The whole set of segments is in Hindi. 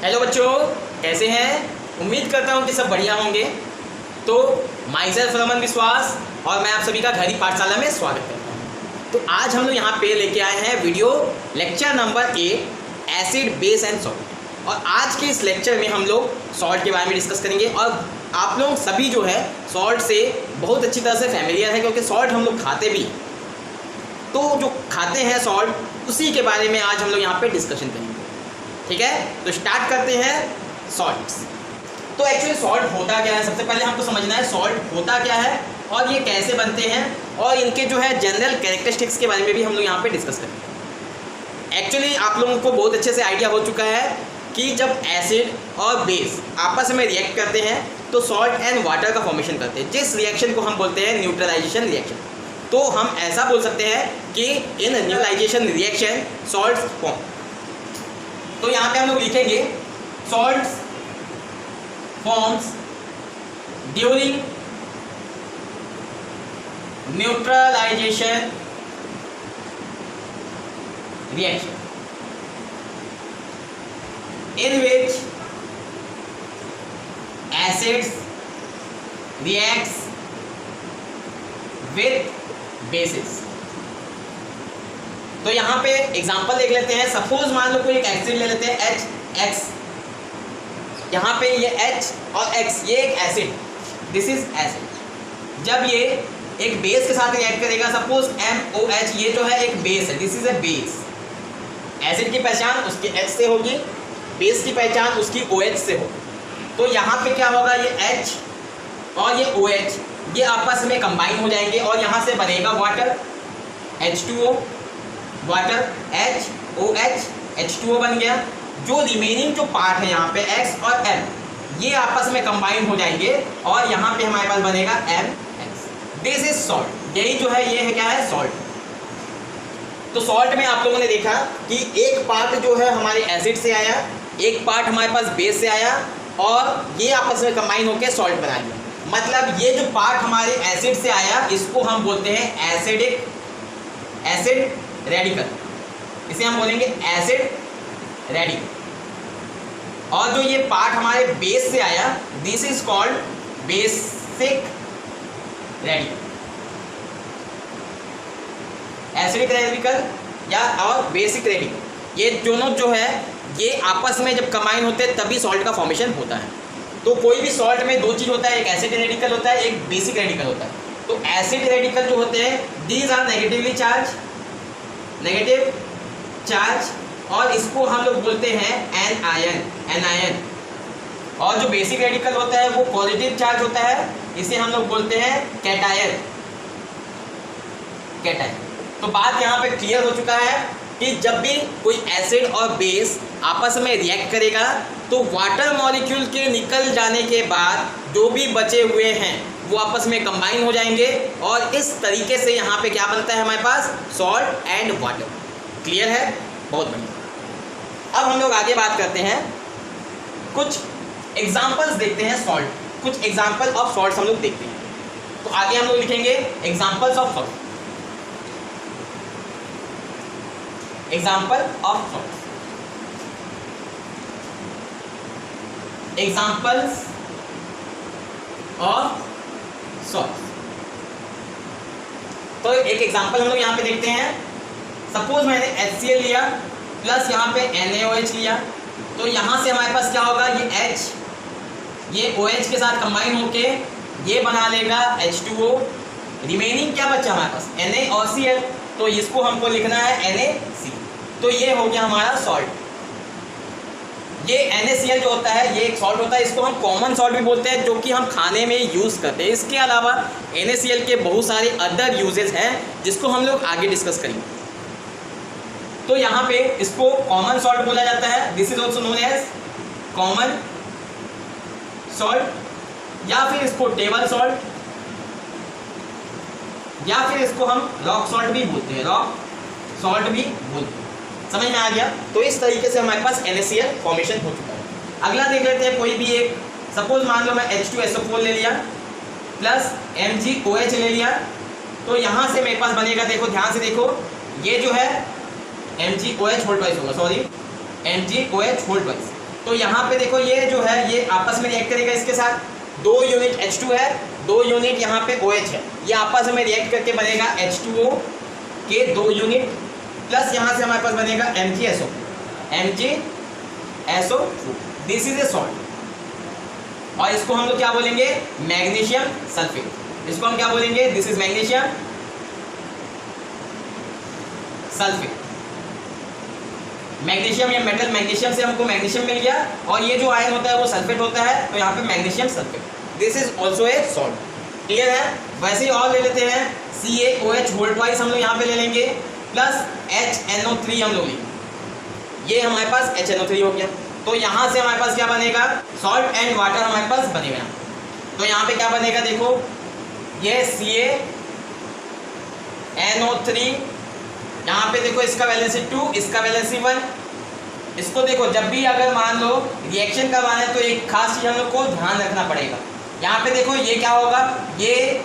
हेलो बच्चों, कैसे हैं? उम्मीद करता हूँ कि सब बढ़िया होंगे। तो माई सेल्फ रमन विश्वास और मैं आप सभी का घर ही पाठशाला में स्वागत करता हूँ। तो आज हम लोग यहाँ पे लेके आए हैं video lecture number 8 acid base and salt. और आज के इस लेक्चर में हम लोग सॉल्ट के बारे में डिस्कस करेंगे। और आप लोग सभी जो है सॉल्ट से बहुत अच्छी तरह से फैमिलियर है, क्योंकि सॉल्ट हम लोग खाते भी हैं। तो जो खाते हैं सॉल्ट, उसी के बारे में आज हम लोग यहाँ पे डिस्कशन करेंगे। ठीक है, तो स्टार्ट करते हैं सॉल्ट्स। तो एक्चुअली सॉल्ट होता क्या है, सबसे पहले हमको समझना है सॉल्ट होता क्या है और ये कैसे बनते हैं, और इनके जो है जनरल कैरेक्टरिस्टिक्स के बारे में भी हम लोग यहाँ पे डिस्कस करेंगे। एक्चुअली आप लोगों को बहुत अच्छे से आइडिया हो चुका है कि जब एसिड और बेस आपस में रिएक्ट करते हैं तो सॉल्ट एंड वाटर का फॉर्मेशन करते हैं, जिस रिएक्शन को हम बोलते हैं न्यूट्रलाइजेशन रिएक्शन। तो हम ऐसा बोल सकते हैं कि in neutralisation reaction salt form. तो यहाँ पे हम लोग लिखेंगे salt forms during neutralisation reaction in which acids reacts with bases। तो यहाँ पे एग्जांपल देख लेते हैं। सपोज मान लो कोई एक एसिड ले लेते हैं HX, यहाँ पे ये H और X ये एक एसिड, दिस इज एसिड। जब ये एक बेस के साथ रिएक्ट करेगा, सपोज MOH ये जो है एक बेस है, this is a base. Acid की पहचान उसकी H से होगी, बेस की पहचान उसकी OH से हो। तो यहाँ पे क्या होगा, ये H और ये OH ये आपस में कंबाइन हो जाएंगे और यहाँ से बनेगा water, H2O, water HOH, H2O बन गया। जो रिमेनिंग जो पार्ट है यहाँ पे X और M ये आपस में कंबाइन हो जाएंगे और यहाँ पे हमारे पास बनेगा MX। This is salt. यही जो है ये है क्या है, सॉल्ट। तो सॉल्ट में आप लोगों ने देखा कि एक पार्ट जो है हमारे एसिड से आया, एक पार्ट हमारे पास बेस से आया और ये आपस में कंबाइन होकर सॉल्ट बना लिया। मतलब ये जो पार्ट हमारे एसिड से आया इसको हम बोलते हैं एसिड रेडिकल, इसे हम बोलेंगे एसिड रेडिकल। और जो ये पार्ट हमारे बेस से आया this is called basic radical, acidic radical या और बेसिक रेडिकल। ये दोनों जो है ये आपस में जब कंबाइन होते हैं तभी सॉल्ट का फॉर्मेशन होता है। तो कोई भी सॉल्ट में दो चीज़ होता है, एक एसिड रेडिकल होता है, एक बेसिक रेडिकल होता है। तो एसिड रेडिकल जो होते हैं दीज आर नेगेटिव चार्ज और इसको हम लोग बोलते हैं एनायन। और जो बेसिक रेडिकल होता है वो पॉजिटिव चार्ज होता है, इसे हम लोग बोलते हैं कैटायन। तो बात यहाँ पे क्लियर हो चुका है कि जब भी कोई एसिड और बेस आपस में रिएक्ट करेगा तो वाटर मॉलिक्यूल के निकल जाने के बाद जो भी बचे हुए हैं वो आपस में कंबाइन हो जाएंगे और इस तरीके से यहाँ पे क्या बनता है हमारे पास, सॉल्ट एंड वाटर। क्लियर है, बहुत बढ़िया। अब हम लोग आगे बात करते हैं, कुछ एग्जाम्पल्स देखते हैं सॉल्ट, कुछ एग्जाम्पल ऑफ सॉल्ट हम लोग देखते हैं। तो आगे हम लोग लिखेंगे examples of salt, example of salt, examples of salt. तो एक एग्जाम्पल हम लोग यहाँ पे देखते हैं। सपोज मैंने HCl लिया प्लस यहाँ पे NaOH लिया, तो यहाँ से हमारे पास क्या होगा, ये H ये OH के साथ कंबाइन होके ये बना लेगा H2O। रिमेनिंग क्या बचा हमारे पास, Na और Cl, तो इसको हमको लिखना है NaC। तो ये हो गया हमारा सॉल्ट। ये NaCl जो होता है ये एक सॉल्ट होता है, इसको हम कॉमन सॉल्ट भी बोलते हैं जो कि हम खाने में यूज़ करते हैं। इसके अलावा NaCl के बहुत सारे अदर यूजेस हैं जिसको हम लोग आगे डिस्कस करेंगे। तो यहाँ पे इसको कॉमन सॉल्ट बोला जाता है, this is also known as common salt, या फिर इसको टेबल सॉल्ट, या फिर इसको हम रॉक सॉल्ट भी बोलते हैं, रॉक सॉल्ट भी बोलते हैं। समझ में आ गया? तो इस तरीके से हमारे पास NaCl फॉर्मेशन हो चुका है। अगला देख लेते हैं कोई भी एक, सपोज मान लो मैं H2SO4 ले लिया प्लस MgOH ले लिया, तो यहाँ से मेरे पास बनेगा, देखो ध्यान से देखो, ये जो है MgOH होल ट्वाइस होगा, सॉरी MgOH होल ट्वाइस। तो यहाँ पे देखो ये जो है ये आपस में रिएक्ट करेगा इसके साथ, 2 यूनिट H2 है, 2 यूनिट यहाँ पे OH है, ये आपस में रिएक्ट करके बनेगा H2O के 2 यूनिट, प्लस यहाँ से हमारे पास बनेगा MgSO, this is a salt. और इसको हम लोग क्या बोलेंगे, मैग्नीशियम सल्फेट। इसको हम क्या बोलेंगे, this is magnesium sulphate. Magnesium या मेटल, मैग्नीशियम से हमको मैग्नीशियम मिल गया, और ये जो आयन होता है वो सल्फेट होता है, तो यहाँ पे magnesium sulphate, this is also a salt. Clear है। वैसे ही और ले लेते हैं, CaOH होल्ड वाइज हम लोग यहाँ पे ले लेंगे, प्लस HNO3 हम लोग लेंगे, ये हमारे पास HNO3 हो गया। तो यहाँ से हमारे पास क्या बनेगा, सॉल्ट एंड वाटर हमारे पास बनेगा। तो यहाँ पे क्या बनेगा, देखो ये CaNO3, यहाँ पे देखो इसका वैलेंसी 2, इसका वैलेंसी 1। इसको देखो, जब भी अगर मान लो रिएक्शन करवाना है तो एक खास चीज़ हम लोग को ध्यान रखना पड़ेगा। यहाँ पे देखो ये क्या होगा, ये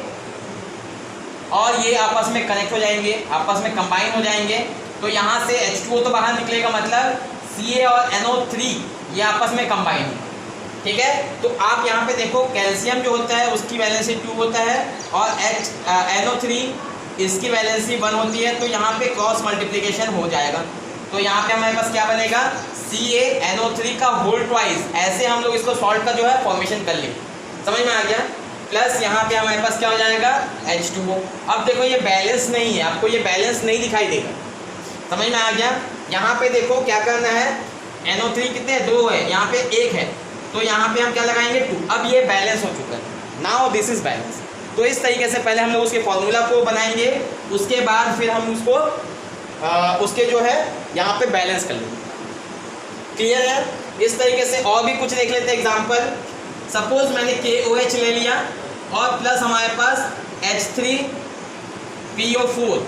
और ये आपस में कनेक्ट हो जाएंगे, आपस में कंबाइन हो जाएंगे, तो यहाँ से H2O तो बाहर निकलेगा, मतलब Ca और NO3 ये आपस में कंबाइन है। ठीक है, तो आप यहाँ पे देखो कैल्शियम जो होता है उसकी वैलेंसी 2 होता है, और NO3 इसकी वैलेंसी 1 होती है, तो यहाँ पे क्रॉस मल्टीप्लिकेशन हो जाएगा। तो यहाँ पे हमारे पास क्या बनेगा, CaNO3 का होल ट्वाइस, ऐसे हम लोग इसको सॉल्ट का जो है फॉर्मेशन कर लेंगे। समझ में आ गया। प्लस यहाँ पे हमारे पास क्या हो जाएगा, H2O। अब देखो ये बैलेंस नहीं है, आपको ये बैलेंस नहीं दिखाई देगा। समझ में आ गया। यहाँ पे देखो क्या करना है, NO3 कितने 2 है, यहाँ पे 1 है, तो यहाँ पे हम क्या लगाएंगे 2। अब ये बैलेंस हो चुका है, नाउ दिस इज बैलेंस। तो इस तरीके से पहले हम लोग उसके फॉर्मूला को बनाएंगे, उसके बाद फिर हम उसको उसके जो है यहाँ पे बैलेंस कर लेंगे। क्लियर है। इस तरीके से और भी कुछ देख लेते हैं एग्जाम्पल। सपोज मैंने KOH ले लिया और प्लस हमारे पास H3PO4,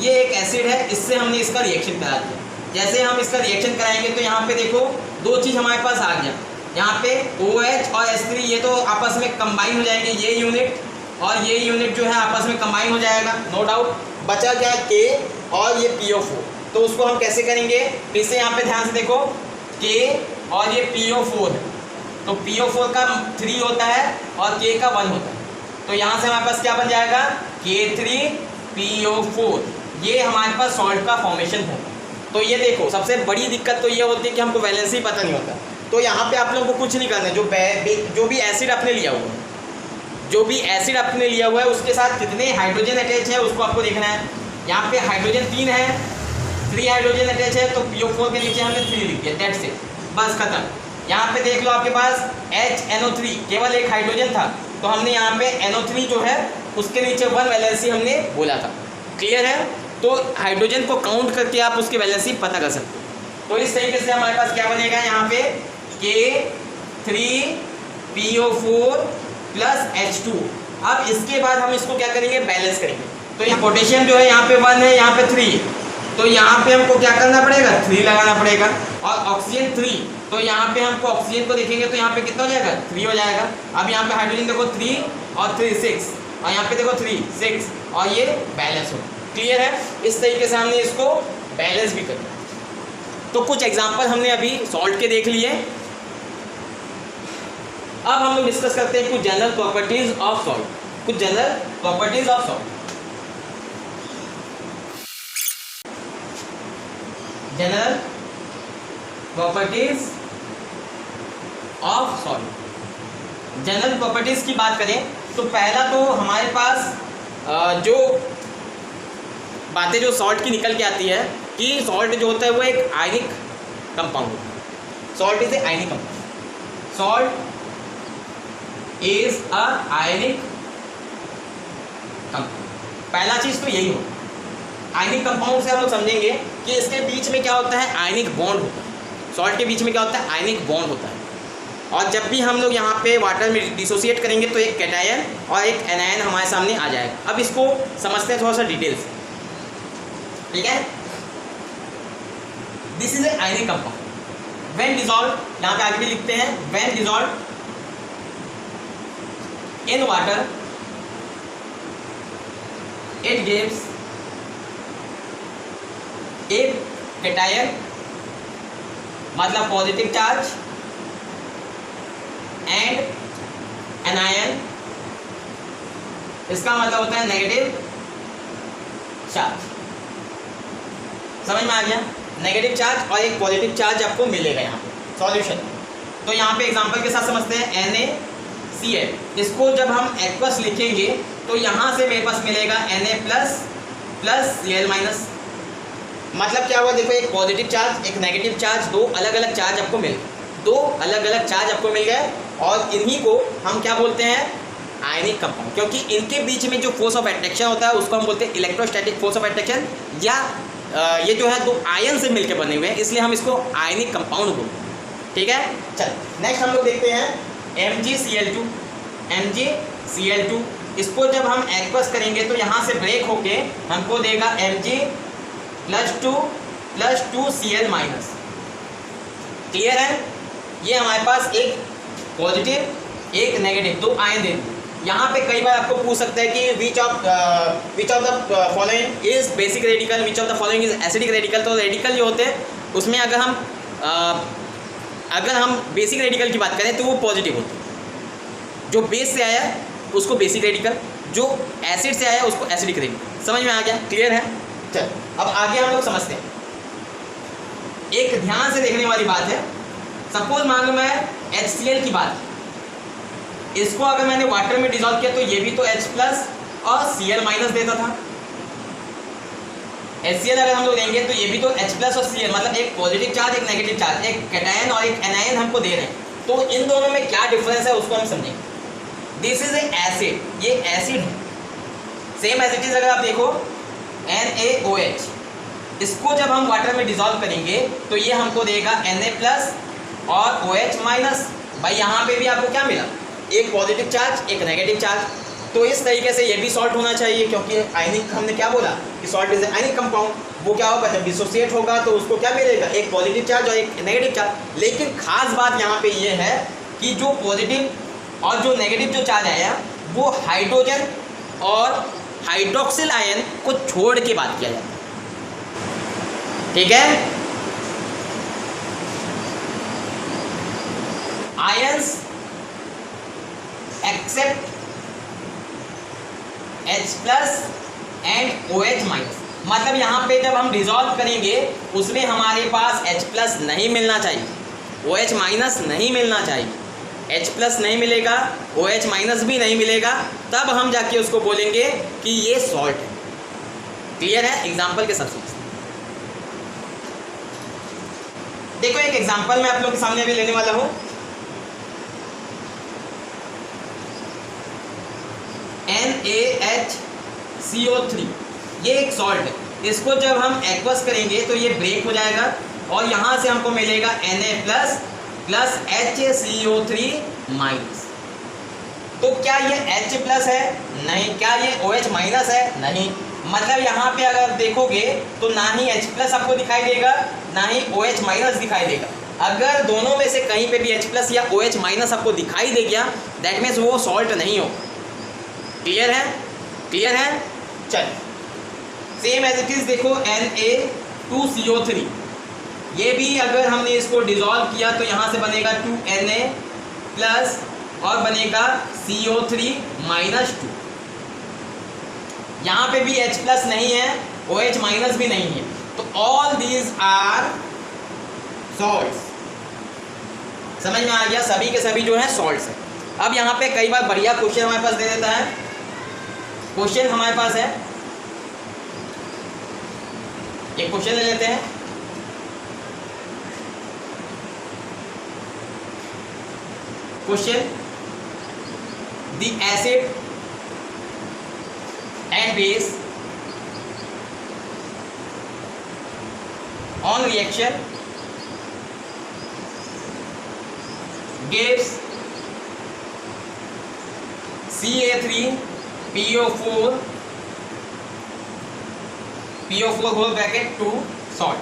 ये एक एसिड है, इससे हमने इसका रिएक्शन करा दिया। जैसे हम इसका रिएक्शन कराएंगे तो यहाँ पे देखो 2 चीज़ हमारे पास आ गया, यहाँ पे OH और H3 ये तो आपस में कंबाइन हो जाएंगे, ये यूनिट और ये यूनिट जो है आपस में कंबाइन हो जाएगा, नो डाउट। बचा क्या K और ये PO4, तो उसको हम कैसे करेंगे, फिर से यहाँ पे ध्यान से देखो, K और ये PO4 है, तो PO4 का 3 होता है और K का 1 होता है, तो यहाँ से हमारे पास क्या बन जाएगा, K3PO4, ये हमारे पास सॉल्ट का फॉर्मेशन होगा। तो ये देखो सबसे बड़ी दिक्कत तो ये होती है कि हमको बैलेंस ही पता नहीं होता। तो यहाँ पे आप लोगों को कुछ नहीं करना है, जो भी एसिड आपने लिया हुआ है, जो भी एसिड आपने लिया हुआ है उसके साथ कितने हाइड्रोजन अटैच है उसको आपको देखना है। यहाँ पे हाइड्रोजन 3 है, 3 हाइड्रोजन अटैच है, तो PO4 के नीचे हमने 3 लिख दिया, दैट्स इट, बस खत्म। यहाँ पे देख लो आपके पास HNO3 केवल एक हाइड्रोजन था, तो हमने यहाँ पे NO3 जो है उसके नीचे 1 वैलेंसी हमने बोला था। क्लियर है। तो हाइड्रोजन को काउंट करके आप उसकी वैलेंसी पता कर सकते हो। तो इस तरीके से हमारे पास क्या बनेगा, यहाँ पे K3PO4 प्लस H2। अब इसके बाद हम इसको क्या करेंगे, बैलेंस करेंगे। तो यहाँ पोटेशियम जो है यहाँ पे 1 है, यहाँ पे 3, तो यहाँ पे हमको क्या करना पड़ेगा, 3 लगाना पड़ेगा। और ऑक्सीजन 3, तो यहाँ पे हमको ऑक्सीजन को देखेंगे तो यहाँ पे कितना हो जाएगा, 3 हो जाएगा। अब यहाँ पे हाइड्रोजन देखो 3 और 3 6, और यहाँ पे देखो 3 6, और ये बैलेंस हो। क्लियर है। इस तरीके से हमने इसको बैलेंस भी कर दिया। तो कुछ एग्जाम्पल हमने अभी सॉल्ट के देख लिए। अब हम लोग डिस्कस करते हैं कुछ जनरल प्रॉपर्टीज ऑफ सॉल्ट। कुछ general properties of salt. General properties of salt. General properties की बात करें तो पहला तो हमारे पास जो बातें जो सॉल्ट की निकल के आती है कि सॉल्ट जो होता है वो एक आयनिक कंपाउंड होता है। Salt is a ionic compound. Salt is a ionic compound. पहला चीज तो यही हो। आयनिक कंपाउंड से हम लोग समझेंगे कि इसके बीच में क्या होता है, आयनिक बॉन्ड होता है। सॉल्ट के बीच में क्या होता है, आयनिक बॉन्ड होता है। और जब भी हम लोग यहाँ पे वाटर में डिसोसिएट करेंगे तो एक कैटायन और एक एनायन हमारे सामने आ जाएगा। अब इसको समझते हैं थोड़ा सा डिटेल्स। ठीक है। This is a ionic compound. When dissolve, यहाँ पे आगे भी लिखते हैं, when dissolve in water it gives A cation, मतलब पॉजिटिव चार्ज, एंड एनायन, इसका मतलब होता है नेगेटिव चार्ज। समझ में आ गया? नेगेटिव चार्ज और एक पॉजिटिव चार्ज आपको मिलेगा यहाँ पे सॉल्यूशन। तो यहाँ पे एग्जांपल के साथ समझते हैं। NaCl, इसको जब हम एक्वस लिखेंगे तो यहाँ से मेरे पास मिलेगा Na प्लस Cl माइनस। मतलब क्या हुआ? देखो, एक पॉजिटिव चार्ज एक नेगेटिव चार्ज, दो अलग अलग चार्ज आपको मिल गए और इन्हीं को हम क्या बोलते हैं? Ionic compound. क्योंकि इनके बीच में जो फोर्स ऑफ अट्रैक्शन होता है उसको हम बोलते हैं इलेक्ट्रोस्टैटिक फोर्स ऑफ अट्रैक्शन, या ये जो है दो आयन से मिलकर बने हुए हैं, इसलिए हम इसको आयनिक कंपाउंड बोलते हैं। ठीक है, चल नेक्स्ट हम लोग देखते हैं MgCl2। इसको जब हम एक्वस करेंगे तो यहाँ से ब्रेक होके हमको देगा Mg plus 2Cl minus. Clear है? ये हमारे पास एक पॉजिटिव एक नेगेटिव दो आयन दे। यहाँ पे कई बार आपको पूछ सकता है कि which of the following is basic radical, which of the following is acidic radical. तो रेडिकल जो होते हैं उसमें अगर हम बेसिक रेडिकल की बात करें तो वो पॉजिटिव होते हैं। जो बेस से आया उसको बेसिक रेडिकल, जो एसिड से आया उसको एसिडिक रेडिकल। समझ में आ गया? क्लियर है? चल अब आगे हम लोग समझते हैं। एक ध्यान से देखने वाली बात है, सपोज मान लो मैं HCl की बात, इसको अगर मैंने वाटर में डिसॉल्व किया तो ये भी तो H प्लस और Cl माइनस देता था। HCl अगर हम लोग लेंगे तो ये भी तो H प्लस और Cl, मतलब एक पॉजिटिव चार्ज एक नेगेटिव चार्ज, एक कैटायन और एक एनायन हमको दे रहे हैं। तो इन दोनों में क्या डिफरेंस है उसको हम समझेंगे। दिस इज ए एसिड, ये एसिड है। सेम एज इट इज अगर आप देखो NaOH, इसको जब हम वाटर में डिसॉल्व करेंगे तो ये हमको देगा Na प्लस और OH माइनस। भाई यहाँ पे भी आपको क्या मिला? एक पॉजिटिव चार्ज एक नेगेटिव चार्ज। तो इस तरीके से ये भी सॉल्ट होना चाहिए, क्योंकि आयनिक हमने क्या बोला कि सॉल्ट इज आयनिक कंपाउंड। वो क्या होगा? जब डिसोसिएट होगा तो उसको क्या मिलेगा? एक पॉजिटिव चार्ज और एक नेगेटिव चार्ज। लेकिन खास बात यहाँ पे ये है कि जो पॉजिटिव और जो नेगेटिव जो चार्ज आया वो हाइड्रोजन और हाइड्रोक्सिल आयन को छोड़ के बात किया जाता है। ठीक है? Ions except H plus and OH minus. मतलब यहाँ पे जब हम डिसॉल्व करेंगे उसमें हमारे पास H प्लस नहीं मिलना चाहिए, OH माइनस नहीं मिलना चाहिए। H प्लस नहीं मिलेगा, OH माइनस भी नहीं मिलेगा, तब हम जाके उसको बोलेंगे कि ये सॉल्ट है। क्लियर है? एग्जाम्पल के साथ देखो, एक एग्जाम्पल मैं आप लोग के सामने अभी लेने वाला हूँ। NaHCO3, ये एक सॉल्ट है। इसको जब हम एक्वस करेंगे तो ये ब्रेक हो जाएगा और यहाँ से हमको मिलेगा Na प्लस HCO3 माइनस। तो क्या ये H प्लस है? नहीं। क्या ये OH माइनस है? नहीं। मतलब यहाँ पे अगर देखोगे तो ना ही H प्लस आपको दिखाई देगा ना ही OH माइनस दिखाई देगा। अगर दोनों में से कहीं पे भी H प्लस या OH माइनस आपको दिखाई दे गया, दैट मीन्स वो सॉल्ट नहीं हो। क्लियर है? क्लियर है? चल सेम एज इट इज देखो Na2CO3, ये भी अगर हमने इसको डिसॉल्व किया तो यहाँ से बनेगा 2Na प्लस और बनेगा CO3 माइनस 2। यहाँ पे भी H प्लस नहीं है, OH माइनस भी नहीं है, तो ऑल दीज आर सॉल्ट्स। समझ में आ गया? सभी के सभी जो है सॉल्ट्स है। अब यहाँ पे कई बार बढ़िया क्वेश्चन हमारे पास दे देता है। क्वेश्चन हमारे पास है, एक क्वेश्चन ले लेते हैं। Question, the acid and base on reaction gives Ca3PO4 whole bracket 2 salt.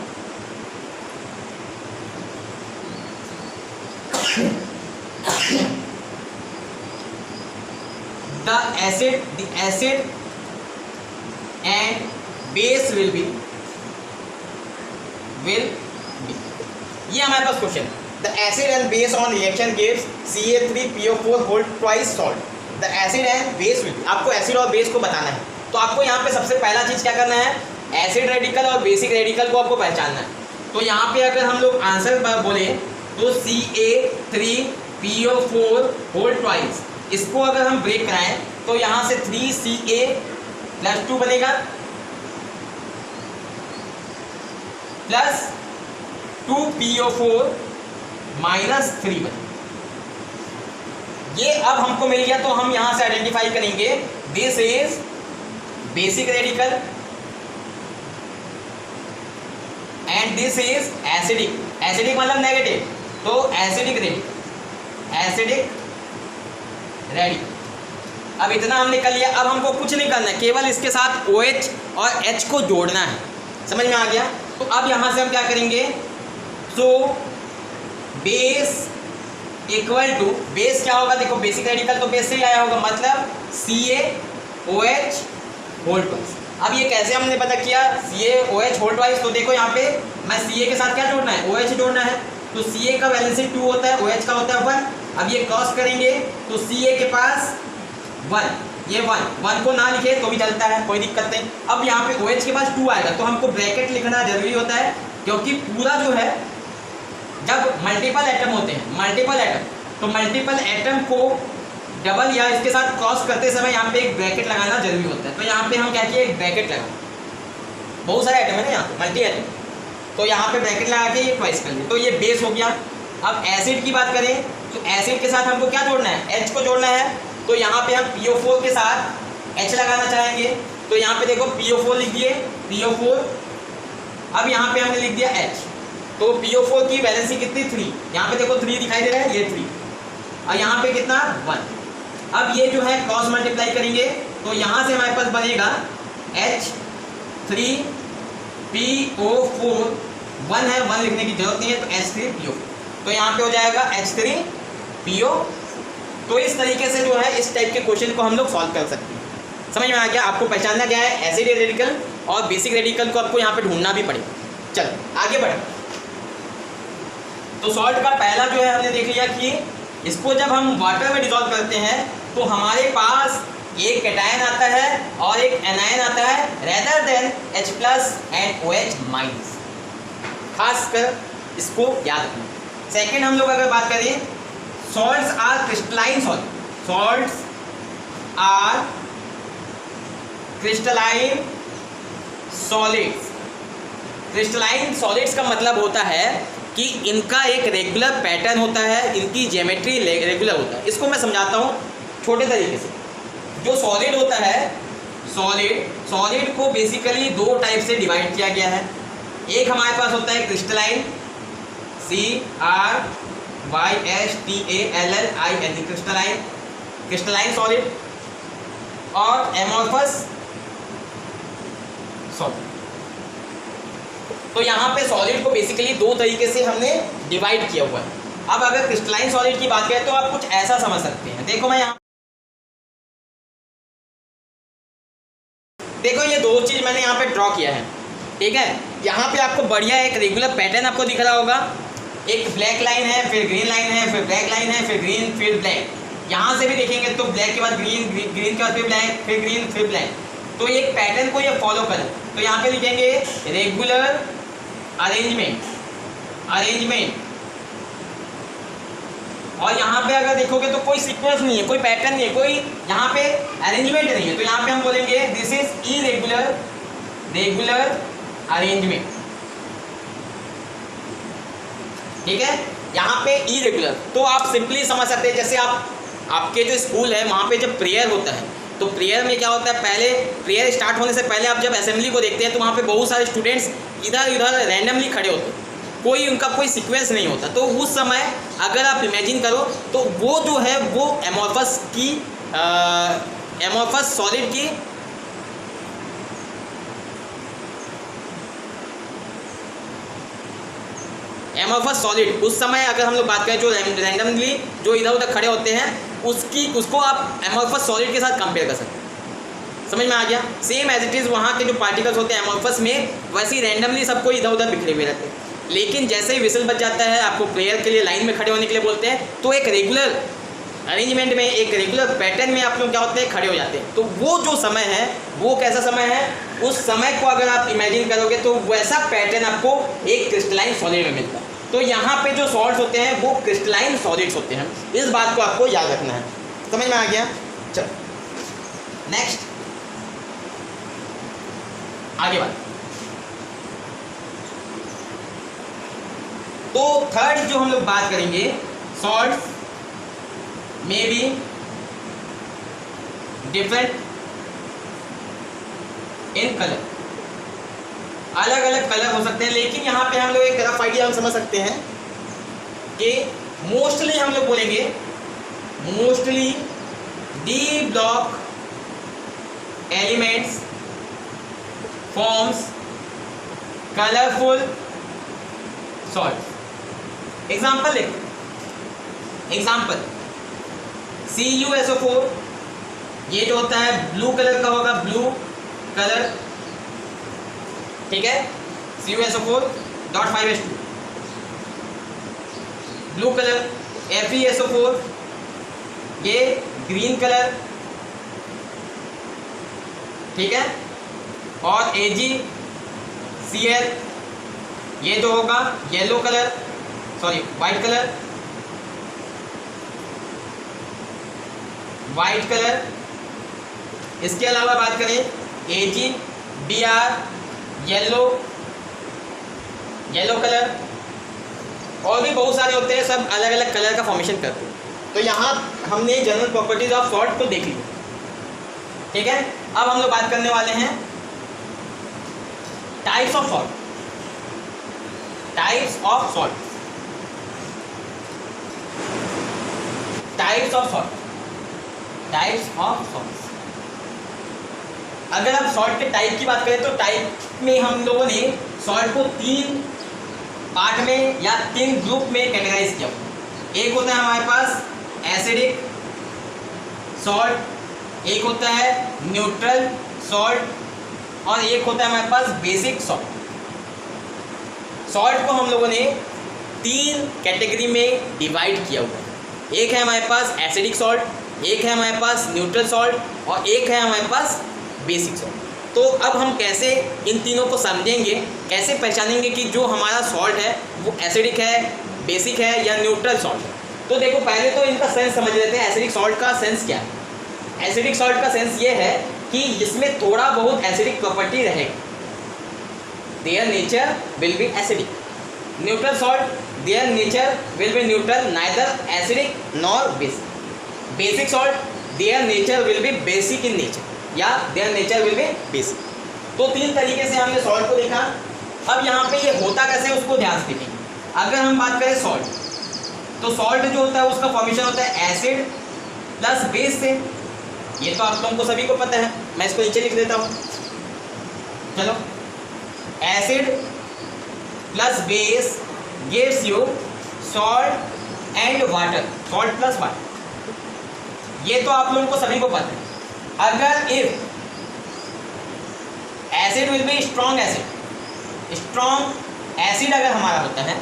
The acid and base will be ये हमारे पास क्वेश्चन है। The acid and base on reaction gives CA3PO4 whole twice salt. The acid and base will, आपको एसिड और बेस को बताना है, तो आपको यहाँ पे सबसे पहला चीज़ क्या करना है, एसिड रेडिकल और बेसिक रेडिकल को आपको पहचानना है। तो यहाँ पे अगर हम लोग आंसर बोले तो CA3PO4 होल ट्वाइस, इसको अगर हम ब्रेक कराएं तो यहाँ से 3Ca+2 बनेगा प्लस 2PO4 -3 बनेगा। ये अब हमको मिल गया, तो हम यहाँ से आइडेंटिफाई करेंगे this is basic radical and this is acidic. Acidic मतलब नेगेटिव, तो एसिडिक रेडिकल, एसिडिक रेडिकल। अब इतना हमने कर लिया, अब हमको कुछ नहीं करना है, केवल इसके साथ OH और H को जोड़ना है। समझ में आ गया? तो अब यहाँ से हम क्या करेंगे, तो बेस इक्वल टू, बेस क्या होगा, देखो बेसिक रेडिकल तो बेस से ही आया होगा, मतलब CaOH होल ट्वाइस। अब ये कैसे हमने पता किया CaOH होल ट्वाइस, तो देखो यहाँ पे मैं Ca के साथ क्या जोड़ना है, OH जोड़ना है, तो Ca का वैलेंसी 2 होता है, OH का होता है 1। अब ये क्रॉस करेंगे तो Ca के पास 1, ये 1 को ना लिखे तो भी चलता है, कोई दिक्कत नहीं। अब यहाँ पे OH के पास 2 आएगा, तो हमको ब्रैकेट लिखना जरूरी होता है, क्योंकि पूरा जो है जब मल्टीपल एटम होते हैं, मल्टीपल एटम, तो मल्टीपल एटम को डबल या इसके साथ क्रॉस करते समय यहाँ पे एक ब्रैकेट लगाना जरूरी होता है। तो यहाँ पे हम क्या किए, एक ब्रैकेट लगा, बहुत सारे एटम है ना यहाँ पे, मल्टी एटम, तो यहाँ पे ब्रैकेट लगा के ये ट्वाइस कर लिए, तो ये बेस हो गया। अब एसिड की बात करें तो एसिड के साथ हमको क्या जोड़ना है, H को जोड़ना है, तो यहाँ पे हम PO4 के साथ H लगाना चाहेंगे, तो यहाँ पे देखो PO4 लिख दिए, PO4, अब यहाँ पे हमने लिख दिया H, तो PO4 की वैलेंसी कितनी 3, यहाँ पे देखो 3 दिखाई दे रहा है, ये 3, और यहाँ पे कितना 1। अब ये जो है क्रॉस मल्टीप्लाई करेंगे तो यहाँ से हमारे पास बनेगा H3PO4, 1 है, 1 लिखने की जरूरत नहीं है, तो H3PO, तो यहाँ पे हो जाएगा H3PO। तो इस तरीके से जो है इस टाइप के क्वेश्चन को हम लोग सॉल्व कर सकते हैं। समझ में आ गया? आपको पहचानना क्या है, एसिड रेडिकल और बेसिक रेडिकल को आपको यहाँ पे ढूंढना भी पड़ेगा। चल आगे बढ़े। तो सॉल्ट का पहला जो है हमने देख लिया कि इसको जब हम वाटर में डिसॉल्व करते हैं तो हमारे पास एक कैटायन आता है और एक एनायन आता है, rather than H+ and OH-। खासकर इसको याद रखना। सेकेंड हम लोग अगर बात करें, salts are crystalline salt, salts are crystalline solids. Crystalline solids का मतलब होता है कि इनका एक रेगुलर पैटर्न होता है, इनकी ज्योमेट्री रेगुलर होता है। इसको मैं समझाता हूँ छोटे तरीके से। जो सॉलिड होता है, सॉलिड को बेसिकली 2 टाइप से डिवाइड किया गया है। एक हमारे पास होता है क्रिस्टलाइन, CRYSTALLIN, क्रिस्टलाइन सॉलिड, और एमोर्फस सॉलिड। तो यहाँ पे सॉलिड को बेसिकली 2 तरीके से हमने डिवाइड किया हुआ है। अब अगर क्रिस्टलाइन सॉलिड की बात करें तो आप कुछ ऐसा समझ सकते हैं। देखो मैं यहाँ, देखो ये 2 चीज़ मैंने यहाँ पे ड्रॉ किया है, ठीक है। यहाँ पे आपको बढ़िया एक रेगुलर पैटर्न आपको दिख रहा होगा। एक ब्लैक लाइन है, फिर ग्रीन लाइन है, फिर ब्लैक लाइन है, फिर ग्रीन, फिर ब्लैक। यहाँ से भी देखेंगे तो ब्लैक के बाद ग्रीन, ग्रीन के बाद फिर ब्लैक, फिर ग्रीन, फिर ब्लैक। तो एक पैटर्न को ये फॉलो करें। तो यहाँ पे लिखेंगे रेगुलर अरेंजमेंट, और यहाँ पे अगर देखोगे तो कोई सीक्वेंस नहीं है, कोई पैटर्न नहीं है, कोई यहाँ पे अरेंजमेंट नहीं है। तो यहाँ पे हम बोलेंगे दिस इज इरेगुलर अरेंजमेंट, ठीक है। यहाँ पे इरेगुलर, तो आप सिंपली समझ सकते हैं, जैसे आपके जो स्कूल है वहाँ पे जब प्रेयर होता है तो प्रेयर में क्या होता है, पहले प्रेयर स्टार्ट होने से पहले आप जब असेंबली को देखते हैं तो वहाँ पे बहुत सारे स्टूडेंट्स इधर उधर रैंडमली खड़े होते हैं, कोई उनका कोई सीक्वेंस नहीं होता। तो उस समय अगर आप इमेजिन करो तो वो जो है वो एमोर्फस सॉलिड की एमोर्फस सॉलिड, उस समय अगर हम लोग बात करें जो रैंडमली जो इधर उधर खड़े होते हैं उसको आप एमोर्फस सॉलिड के साथ कंपेयर कर सकते हैं। समझ में आ गया? सेम एज इट इज़ वहाँ के जो पार्टिकल्स होते हैं एमोर्फस में, वैसे ही रैंडमली सबको इधर उधर बिखरे हुए रहते हैं। लेकिन जैसे ही विसल बज जाता है, आपको प्रेयर के लिए लाइन में खड़े होने के लिए बोलते हैं, तो एक रेगुलर अरेंजमेंट में, एक रेगुलर पैटर्न में आप लोग क्या होते हैं, खड़े हो जाते हैं। तो वो जो समय है वो कैसा समय है, उस समय को अगर आप इमेजिन करोगे तो वैसा पैटर्न आपको एक क्रिस्टलाइन सॉलिड में मिलता है। तो यहाँ पे जो सॉल्ट्स होते हैं वो क्रिस्टलाइन सॉलिड्स होते हैं। इस बात को आपको याद रखना है। समझ में आ गया? चलो नेक्स्ट आगे बात। तो थर्ड जो हम लोग बात करेंगे, सॉल्ट्स में भी डिफरेंट इन कलर, अलग अलग कलर हो सकते हैं। लेकिन यहाँ पे हम लोग एक रफ आइडिया हम समझ सकते हैं कि मोस्टली हम लोग बोलेंगे, mostly D block elements forms colourful salt. Example देखो, एग्जाम्पल CuSO4, ये जो होता है ब्लू कलर का होगा, ब्लू कलर, ठीक है, CuSO4.5H2 ब्लू कलर, FeSO4 ये ग्रीन कलर, ठीक है, और AgCl ये जो होगा yellow colour, sorry white colour, white colour. इसके अलावा बात करें AgBr येलो, येलो कलर, और भी बहुत सारे होते हैं, सब अलग अलग कलर का फॉर्मेशन करते हैं। तो यहाँ हमने जनरल प्रॉपर्टीज ऑफ सॉल्ट को देख ली, ठीक है। अब हम लोग बात करने वाले हैं types of salt, types of salt, types of salt, types of salt. अगर आप सॉल्ट के टाइप की बात करें तो टाइप में हम लोगों ने सॉल्ट को 3 पार्ट में या 3 ग्रुप में कैटेगराइज किया। एक होता है हमारे पास एसिडिक सॉल्ट, एक होता है न्यूट्रल सॉल्ट, और एक होता है हमारे पास बेसिक सॉल्ट। सॉल्ट को हम लोगों ने 3 कैटेगरी में डिवाइड किया हुआ है। एक है हमारे पास एसिडिक सॉल्ट, एक है हमारे पास न्यूट्रल सॉल्ट, और एक है हमारे पास बेसिक सॉल्ट। तो अब हम कैसे इन तीनों को समझेंगे, कैसे पहचानेंगे कि जो हमारा सॉल्ट है वो एसिडिक है, बेसिक है या न्यूट्रल सॉल्ट है। तो देखो पहले तो इनका सेंस समझ लेते हैं। एसिडिक सॉल्ट का सेंस क्या है? एसिडिक सॉल्ट का सेंस ये है कि इसमें थोड़ा बहुत एसिडिक प्रॉपर्टी रहेगी, their nature will be acidic. Neutral salt, their nature will be neutral, neither acidic nor basic. Basic salt, their nature will be basic in nature, या their nature will be basic. तो 3 तरीके से हमने सॉल्ट को देखा। अब यहाँ पे ये होता कैसे उसको ध्यान से देखेंगे। अगर हम बात करें सॉल्ट, तो सॉल्ट जो होता है उसका फॉर्मेशन होता है एसिड प्लस बेस से। ये तो आप लोगों को सभी को पता है, मैं इसको नीचे लिख देता हूँ। चलो, acid plus base gives you salt and water, salt plus water. ये तो आप लोगों को सभी को पता है। अगर if acid will be strong acid, strong acid अगर हमारा होता है,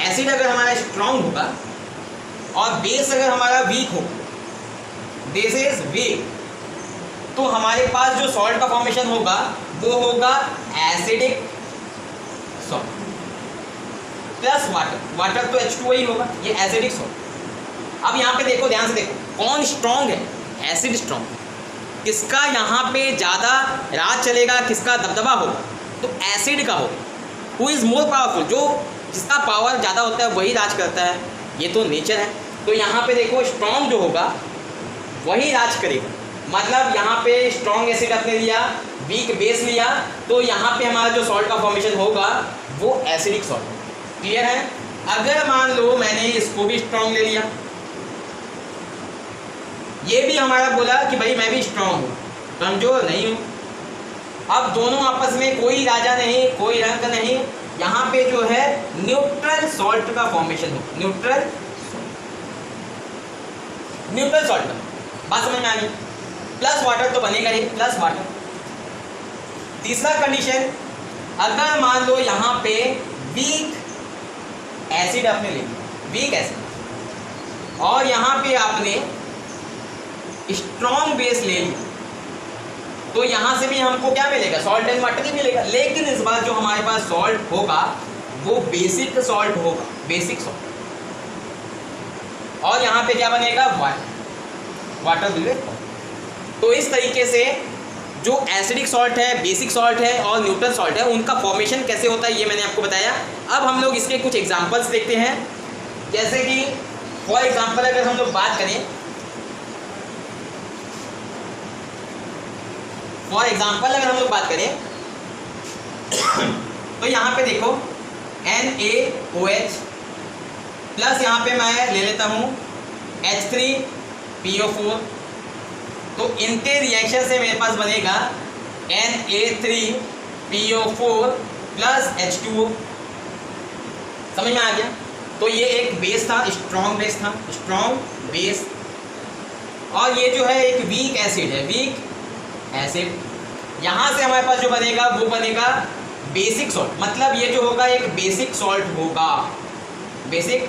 एसिड अगर हमारा स्ट्रॉन्ग होगा और बेस अगर हमारा वीक हो, बेस इज वीक, तो हमारे पास जो सॉल्ट का फॉर्मेशन होगा वो होगा acidic salt plus water. Water तो H2O ही होगा, ये एसिडिक सॉल्ट। अब यहाँ पे देखो, ध्यान से देखो, कौन स्ट्रॉन्ग है? Acid strong. किसका यहाँ पे ज़्यादा राज चलेगा, किसका दबदबा होगा? तो एसिड का होगा। हु इज़ मोर पावरफुल, जो जिसका पावर ज़्यादा होता है वही राज करता है, ये तो नेचर है। तो यहाँ पे देखो, स्ट्रॉन्ग जो होगा वही राज करेगा। मतलब यहाँ पे स्ट्रॉन्ग एसिड आपने लिया, वीक बेस लिया, तो यहाँ पे हमारा जो सॉल्ट का फॉर्मेशन होगा वो एसिडिक सॉल्ट। क्लियर है? अगर मान लो मैंने इसको भी स्ट्रॉन्ग ले लिया, ये भी हमारा बोला कि भाई मैं भी स्ट्रॉन्ग हूँ, कमजोर नहीं हूँ। अब दोनों आपस में कोई राजा नहीं, कोई रंग नहीं, यहाँ पे जो है न्यूट्रल सॉल्ट का फॉर्मेशन हो। न्यूट्रल सॉल्ट का बात समझ में आ गई। प्लस वाटर तो बनेगा ही, प्लस वाटर। तीसरा कंडीशन, अगर मान लो यहाँ पे वीक एसिड आपने ले लिया, वीक एसिड, और यहाँ पे आपने स्ट्रॉन्ग बेस ले लिया, तो यहाँ से भी हमको क्या मिलेगा, सॉल्ट एंड वाटर ही मिलेगा। लेकिन इस बार जो हमारे पास सॉल्ट होगा वो बेसिक सॉल्ट होगा, बेसिक सॉल्ट, और यहाँ पे क्या बनेगा, वाटर, वाटर विल बी। तो इस तरीके से जो एसिडिक सॉल्ट है, बेसिक सॉल्ट है और न्यूट्रल सॉल्ट है, उनका फॉर्मेशन कैसे होता है ये मैंने आपको बताया। अब हम लोग इसके कुछ एग्जांपल्स देखते हैं। जैसे कि फॉर एग्जांपल अगर हम लोग बात करें, फॉर एग्जांपल अगर हम लोग बात करें तो यहाँ पे देखो NaOH प्लस यहाँ पे मैं ले लेता हूँ H3PO4, तो इनके रिएक्शन से मेरे पास बनेगा Na3PO4 प्लस H2O। समझ में आ गया। तो ये एक बेस था, स्ट्रॉन्ग बेस था, स्ट्रॉन्ग बेस, और ये जो है एक वीक एसिड है, वीक एसिड। यहाँ से हमारे पास जो बनेगा वो बनेगा बेसिक सॉल्ट, मतलब ये जो होगा एक बेसिक सॉल्ट होगा, बेसिक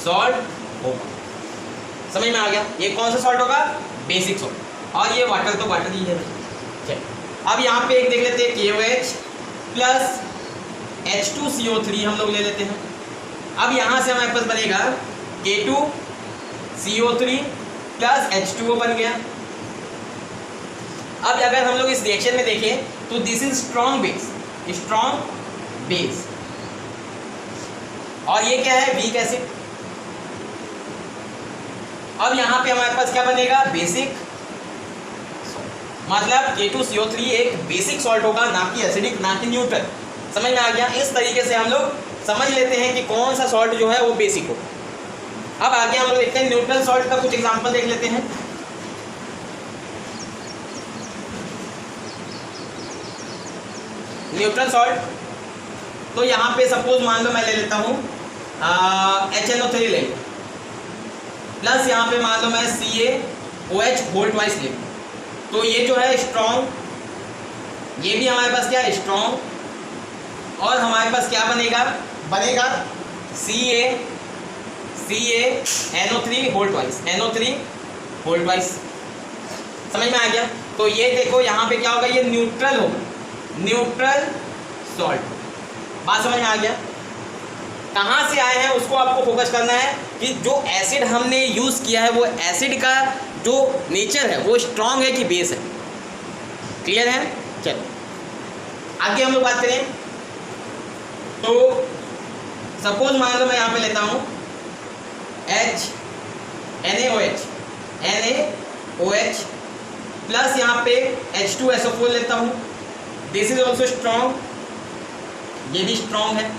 सॉल्ट होगा। समझ में आ गया। ये कौन सा सॉल्ट होगा, बेसिक सॉल्ट, और ये वाटर तो वाटर ही है। अब यहाँ पे एक देख लेते हैं KOH प्लस H2CO3 हम लोग ले लेते हैं। अब यहाँ से हमारे पास बनेगा K2CO3 प्लस H2O बन गया। अब अगर हम लोग इस रिएक्शन में देखें तो this is strong base, strong base, और ये क्या है, वीक एसिड। अब यहाँ पे हमारे पास क्या बनेगा, बेसिक, मतलब K2CO3 एक बेसिक सॉल्ट होगा, ना कि एसिडिक, ना कि न्यूट्रल। समझ में आ गया। इस तरीके से हम लोग समझ लेते हैं कि कौन सा सॉल्ट जो है वो बेसिक हो। अब आगे हम लोग देखते हैं न्यूट्रल सॉल्ट का कुछ एग्जांपल देख लेते हैं। न्यूट्रल सॉल्ट, तो यहाँ पे सपोज मान लो मैं ले लेता हूँ HNO3 ले लिया, प्लस यहाँ पे मान लो मैं CaOH होल ट्वाइस ले लूँ, तो ये जो है स्ट्रॉन्ग, ये भी हमारे पास क्या है, स्ट्रॉन्ग, और हमारे पास क्या बनेगा, बनेगा CaNO3 whole twice, NO3 whole twice. समझ में आ गया। तो ये देखो यहाँ पे क्या होगा, ये न्यूट्रल होगा, न्यूट्रल सॉल्ट। बात समझ में आ गया। कहाँ से आए हैं उसको आपको फोकस करना है कि जो एसिड हमने यूज़ किया है वो एसिड का जो नेचर है वो स्ट्रॉन्ग है कि बेस है। क्लियर है। चलो आगे हम लोग बात करें तो सपोज मान लो मैं यहाँ पे लेता हूँ NaOH प्लस यहाँ पे H2SO4 लेता हूँ। दिस इज ऑल्सो स्ट्रॉन्ग, ये भी स्ट्रॉन्ग है,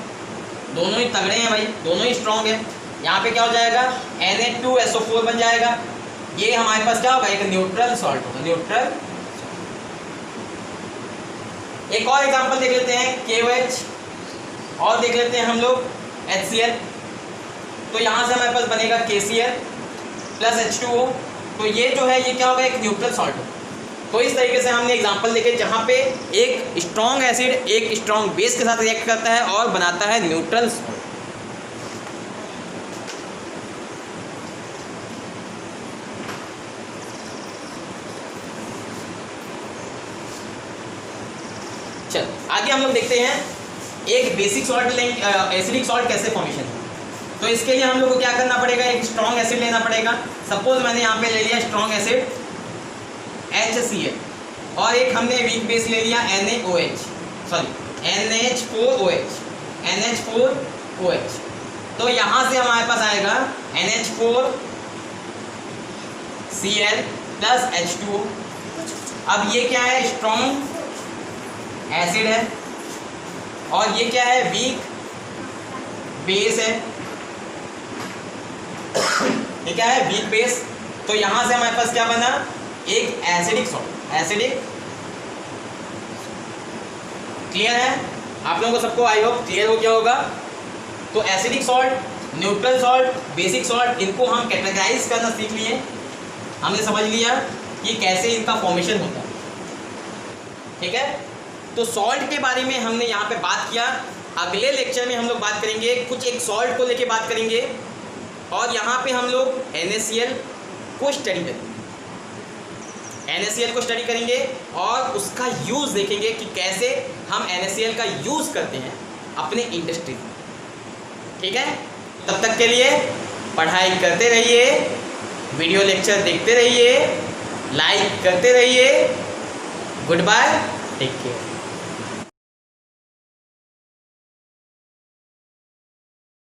दोनों ही तगड़े हैं भाई, दोनों ही स्ट्रॉन्ग है। यहाँ पे क्या हो जाएगा, Na2SO4 बन जाएगा। ये हमारे पास क्या होगा, एक न्यूट्रल सॉल्ट होगा, न्यूट्रल। एक और एग्जांपल देख लेते हैं KOH, और देख लेते हैं हम लोग HCl। तो यहाँ से हमारे पास बनेगा KCl प्लस H2O। तो ये जो है ये क्या होगा, एक न्यूट्रल सॉल्ट होगा। तो इस तरीके से हमने एग्जांपल देखे जहाँ पे एक स्ट्रॉन्ग एसिड एक स्ट्रॉन्ग बेस के साथ रिएक्ट करता है और बनाता है न्यूट्रल सॉल्ट। चल आगे हम लोग देखते हैं एक बेसिक सॉल्ट लेंगे, एसिडिक सॉल्ट कैसे फॉर्मेशन है। तो इसके लिए हम लोग को क्या करना पड़ेगा, एक स्ट्रॉन्ग एसिड लेना पड़ेगा। सपोज मैंने यहाँ पे ले लिया स्ट्रॉन्ग एसिड HCl, और एक हमने वीक बेस ले लिया NH4OH। तो यहाँ से हमारे पास आएगा NH4Cl प्लस H2O। अब ये क्या है, स्ट्रॉन्ग एसिड है, और ये क्या है, वीक बेस है। ये क्या है, वीक बेस। तो यहाँ से हमारे पास क्या बना, एक एसिडिक सॉल्ट, एसिडिक। क्लियर है आप लोगों को सबको, आई होप क्लियर हो गया होगा। तो acidic salt, neutral salt, basic salt, इनको हम कैटेगराइज करना सीख लिए। हमने समझ लिया कि कैसे इनका फॉर्मेशन होता है। ठीक है। तो सॉल्ट के बारे में हमने यहाँ पे बात किया। अगले लेक्चर में हम लोग बात करेंगे कुछ एक सॉल्ट को लेके बात करेंगे, और यहाँ पे हम लोग NaCl को स्टडी करेंगे। NaCl को स्टडी करेंगे और उसका यूज़ देखेंगे कि कैसे हम NaCl का यूज़ करते हैं अपने इंडस्ट्री में। ठीक है, तब तक के लिए पढ़ाई करते रहिए, वीडियो लेक्चर देखते रहिए, लाइक करते रहिए। Good bye, take care.